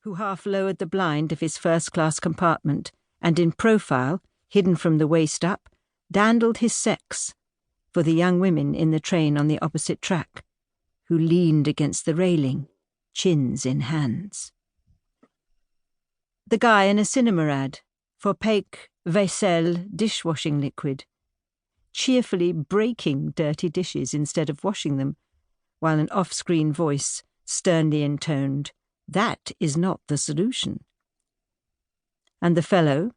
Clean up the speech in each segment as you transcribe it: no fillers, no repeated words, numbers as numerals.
who half lowered the blind of his first-class compartment and in profile, hidden from the waist up, dandled his sex for the young women in the train on the opposite track, who leaned against the railing, chins in hands. The guy in a cinema ad for Peck Vaisselle dishwashing liquid, cheerfully breaking dirty dishes instead of washing them, while an off-screen voice sternly intoned, "That is not the solution." And the fellow,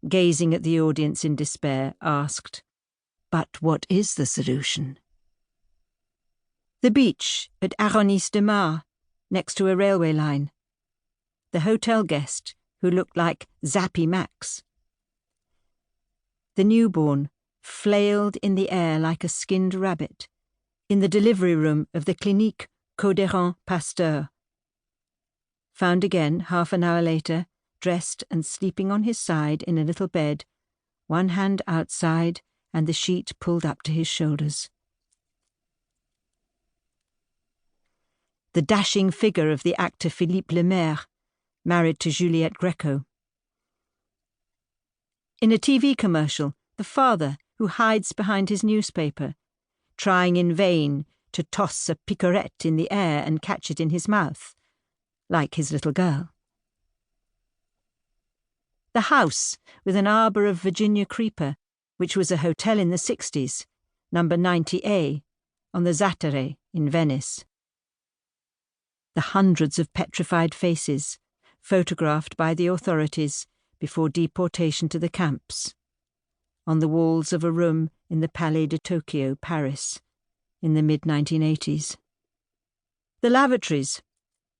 gazing at the audience in despair, asked, "But what is the solution?" The beach at Aronis-de-Mar, next to a railway line. The hotel guest who looked like Zappy Max. The newborn flailed in the air like a skinned rabbit in the delivery room of the Clinique Codéran Pasteur. Found again half an hour later, dressed and sleeping on his side in a little bed, one hand outside and the sheet pulled up to his shoulders. The dashing figure of the actor Philippe Lemaire, married to Juliette Greco. In a TV commercial, the father who hides behind his newspaper, trying in vain to toss a picorette in the air and catch it in his mouth, like his little girl. The house with an arbour of Virginia creeper, which was a hotel in the 60s, number 90A, on the Zattere in Venice. The hundreds of petrified faces, photographed by the authorities before deportation to the camps, on the walls of a room in the Palais de Tokyo, Paris, in the mid-1980s. The lavatories,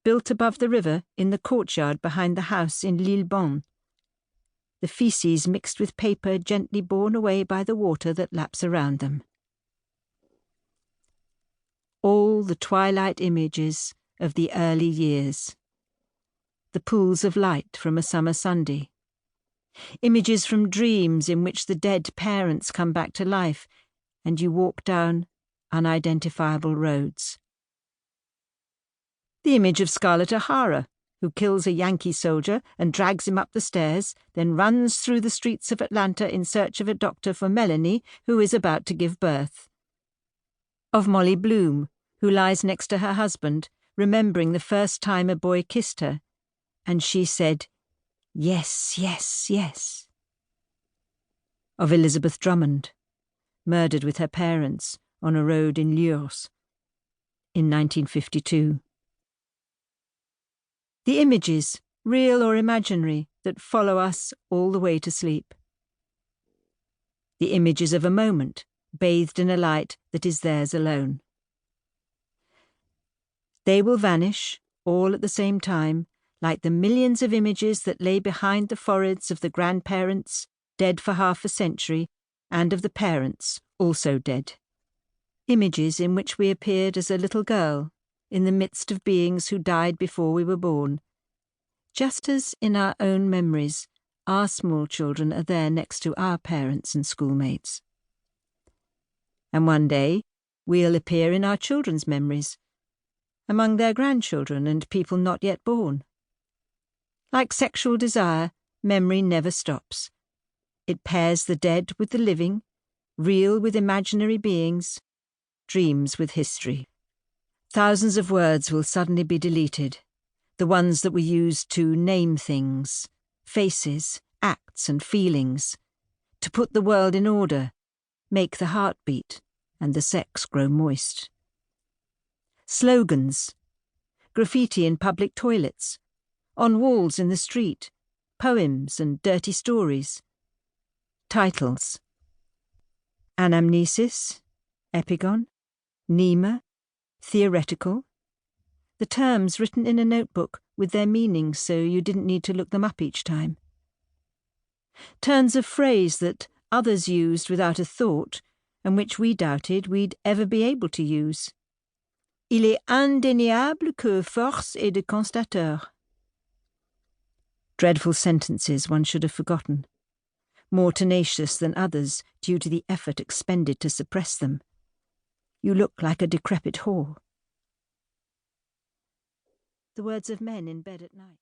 built above the river in the courtyard behind the house in Lillebonne. The feces mixed with paper gently borne away by the water that laps around them. All the twilight images of the early years. The pools of light from a summer Sunday. Images from dreams in which the dead parents come back to life and you walk down unidentifiable roads. The image of Scarlett O'Hara, who kills a Yankee soldier and drags him up the stairs, then runs through the streets of Atlanta in search of a doctor for Melanie, who is about to give birth. Of Molly Bloom, who lies next to her husband, remembering the first time a boy kissed her, and she said, "Yes, yes, yes." Of Elizabeth Drummond, murdered with her parents on a road in Lures in 1952. The images, real or imaginary, that follow us all the way to sleep. The images of a moment, bathed in a light that is theirs alone. They will vanish, all at the same time, like the millions of images that lay behind the foreheads of the grandparents, dead for half a century, and of the parents, also dead. Images in which we appeared as a little girl, in the midst of beings who died before we were born. Just as in our own memories, our small children are there next to our parents and schoolmates. And one day, we'll appear in our children's memories, among their grandchildren and people not yet born. Like sexual desire, memory never stops. It pairs the dead with the living, real with imaginary beings, dreams with history. Thousands of words will suddenly be deleted, the ones that we used to name things, faces, acts and feelings, to put the world in order, make the heart beat and the sex grow moist. Slogans, graffiti in public toilets, on walls in the street, poems and dirty stories. Titles: Anamnesis, Epigon, Nema, Theoretical. The terms written in a notebook with their meanings so you didn't need to look them up each time. Turns of phrase that others used without a thought and which we doubted we'd ever be able to use. Il est indéniable que force est de constateur. Dreadful sentences one should have forgotten, more tenacious than others due to the effort expended to suppress them. You look like a decrepit whore. The words of men in bed at night.